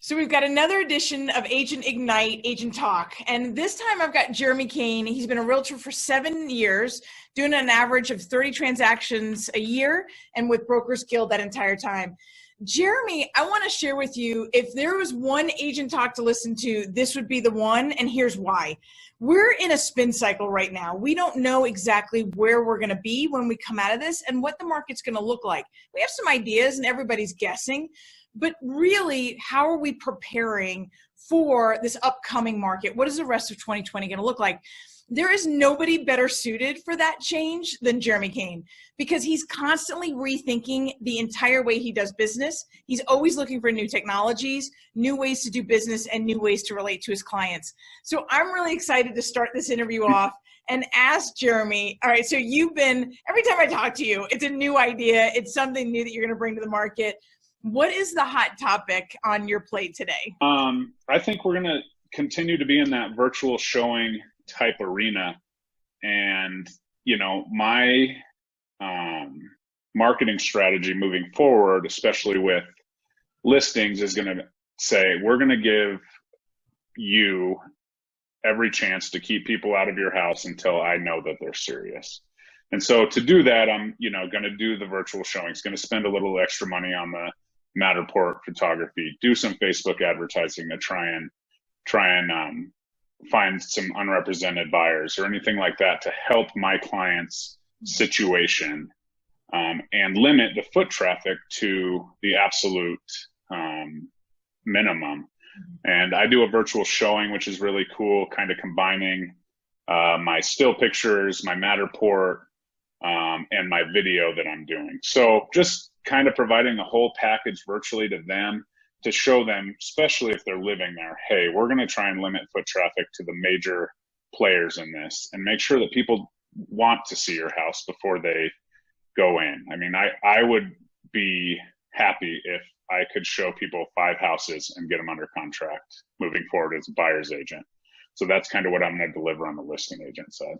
So we've got another edition of Agent Ignite, Agent Talk. And this time I've got Jeremy Kane. He's been a realtor for 7 years, doing an average of 30 transactions a year, and with Brokers Guild that entire time. Jeremy, I want to share with you, if there was one Agent Talk to listen to, this would be the one, and here's why. We're in a spin cycle right now. We don't know exactly where we're going to be when we come out of this and what the market's going to look like. We have some ideas and everybody's guessing. But really, how are we preparing for this upcoming market? What is the rest of 2020 going to look like? There is nobody better suited for that change than Jeremy Kane, because he's constantly rethinking the entire way he does business. He's always looking for new technologies, new ways to do business, and new ways to relate to his clients. So I'm really excited to start this interview off and ask Jeremy, all right, so every time I talk to you, it's a new idea. It's something new that you're going to bring to the market. What is the hot topic on your plate today? I think we're going to continue to be in that virtual showing type arena. And, my marketing strategy moving forward, especially with listings, is going to say, we're going to give you every chance to keep people out of your house until I know that they're serious. And so to do that, I'm, going to do the virtual showings, going to spend a little extra money on the Matterport photography, do some Facebook advertising to try and find some unrepresented buyers or anything like that to help my client's situation, and limit the foot traffic to the absolute minimum. And I do a virtual showing, which is really cool, kind of combining my still pictures, my Matterport, and my video that I'm doing. So just kind of providing the whole package virtually to them to show them, especially if they're living there, hey, we're going to try and limit foot traffic to the major players in this and make sure that people want to see your house before they go in. I mean, I would be happy if I could show people 5 houses and get them under contract moving forward as a buyer's agent. So that's kind of what I'm going to deliver on the listing agent side.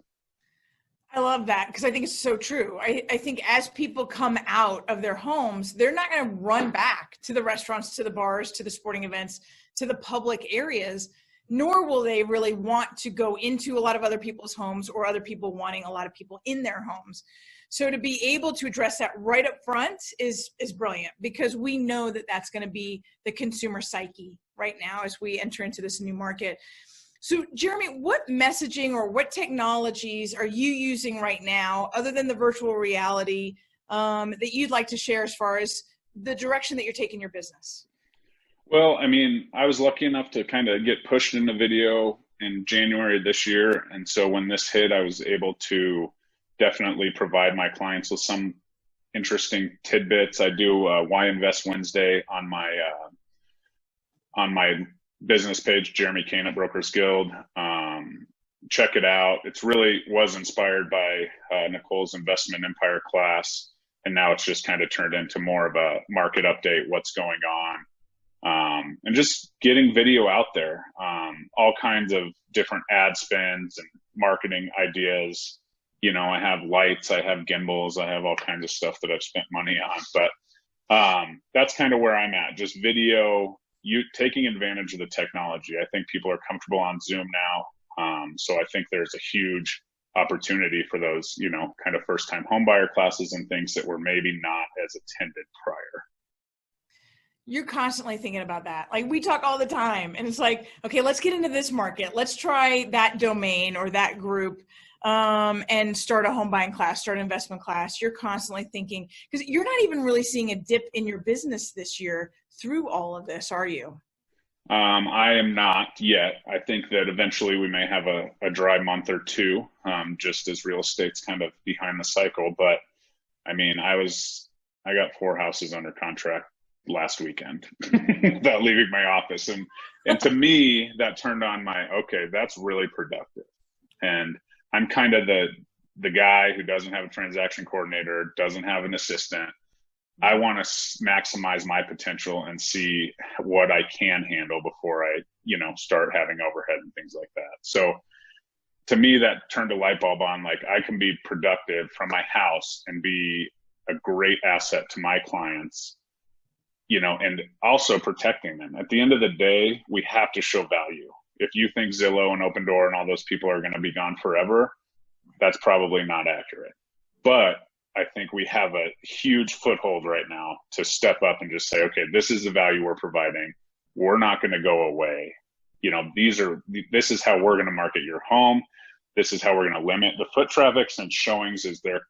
I love that, because I think it's so true. I think as people come out of their homes, they're not going to run back to the restaurants, to the bars, to the sporting events, to the public areas, nor will they really want to go into a lot of other people's homes or other people wanting a lot of people in their homes. So to be able to address that right up front is brilliant, because we know that that's going to be the consumer psyche right now as we enter into this new market. So Jeremy, what messaging or what technologies are you using right now, other than the virtual reality, that you'd like to share as far as the direction that you're taking your business? Well, I mean, I was lucky enough to kind of get pushed into video in January this year. And so when this hit, I was able to definitely provide my clients with some interesting tidbits. I do Why Invest Wednesday on my business page, Jeremy Kane at Brokers Guild. Check it out. It's really was inspired by Nicole's Investment Empire class. And now it's just kind of turned into more of a market update, what's going on. And just getting video out there, all kinds of different ad spends and marketing ideas. I have lights, I have gimbals, I have all kinds of stuff that I've spent money on, but that's kind of where I'm at. Just video, you taking advantage of the technology. I think people are comfortable on Zoom now. So I think there's a huge opportunity for those, kind of first time home buyer classes and things that were maybe not as attended prior. You're constantly thinking about that. Like, we talk all the time, and it's like, okay, let's get into this market. Let's try that domain or that group, and start a home buying class, start an investment class. You're constantly thinking, because you're not even really seeing a dip in your business this year through all of this, are you? I am not yet. I think that eventually we may have a dry month or two, just as real estate's kind of behind the cycle. But I mean, I got 4 houses under contract last weekend without leaving my office. And to me, that turned on okay, that's really productive. And I'm kind of the guy who doesn't have a transaction coordinator, doesn't have an assistant. I want to maximize my potential and see what I can handle before I, start having overhead and things like that. So to me, that turned a light bulb on, like, I can be productive from my house and be a great asset to my clients, and also protecting them. At the end of the day, we have to show value. If you think Zillow and Open Door and all those people are going to be gone forever, that's probably not accurate. But I think we have a huge foothold right now to step up and just say, okay, this is the value we're providing. We're not going to go away. This is how we're going to market your home. This is how we're going to limit the foot traffic, since showings is their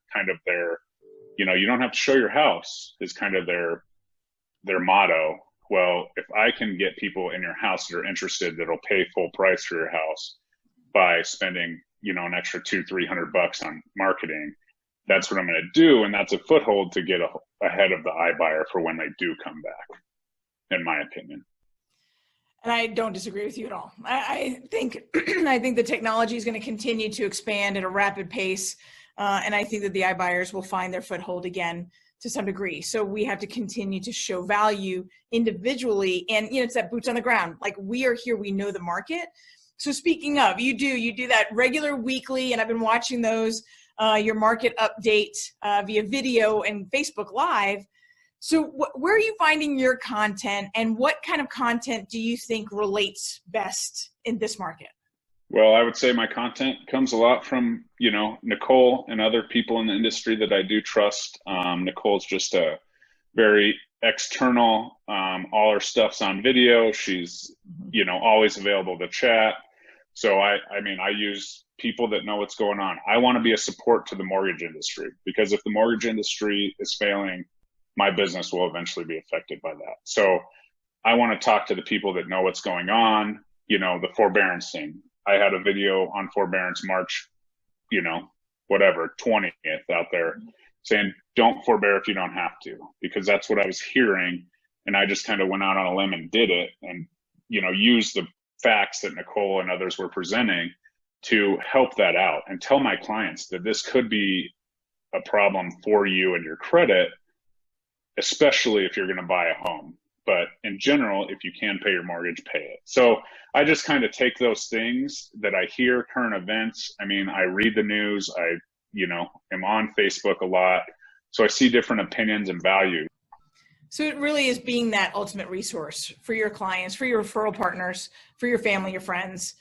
you don't have to show your house is kind of their motto. Well, if I can get people in your house that are interested, that'll pay full price for your house by spending, an extra $200-300 on marketing, that's what I'm going to do. And that's a foothold to get ahead of the iBuyer for when they do come back, in my opinion. And I don't disagree with you at all. I think the technology is going to continue to expand at a rapid pace. And I think that the iBuyers will find their foothold again to some degree. So we have to continue to show value individually. And, it's that boots on the ground. Like, we are here, we know the market. So speaking of, you do that regular weekly, and I've been watching those, your market update via video and Facebook Live. So where are you finding your content, and what kind of content do you think relates best in this market? Well, I would say my content comes a lot from, Nicole and other people in the industry that I do trust. Nicole's just a very external, all her stuff's on video. She's, always available to chat. So I use people that know what's going on. I want to be a support to the mortgage industry, because if the mortgage industry is failing, my business will eventually be affected by that. So I want to talk to the people that know what's going on, the forbearance thing. I had a video on forbearance March, 20th out there saying, don't forbear if you don't have to, because that's what I was hearing. And I just kind of went out on a limb and did it, and, used the facts that Nicole and others were presenting to help that out and tell my clients that this could be a problem for you and your credit, especially if you're going to buy a home. But in general, if you can pay your mortgage, pay it. So I just kind of take those things that I hear, current events. I read the news. I, am on Facebook a lot. So I see different opinions and values. So it really is being that ultimate resource for your clients, for your referral partners, for your family, your friends,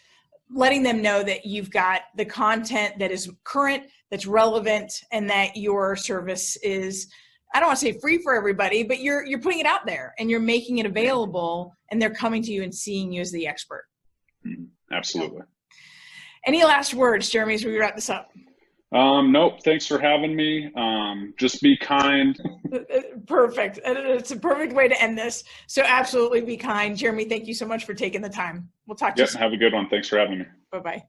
letting them know that you've got the content that is current, that's relevant, and that your service is, I don't want to say free for everybody, but you're putting it out there and you're making it available, and they're coming to you and seeing you as the expert. Absolutely. Any last words, Jeremy, as we wrap this up? Nope. Thanks for having me. Just be kind. Perfect. It's a perfect way to end this. So absolutely be kind. Jeremy, thank you so much for taking the time. We'll talk to you soon. Have a good one. Thanks for having me. Bye-bye.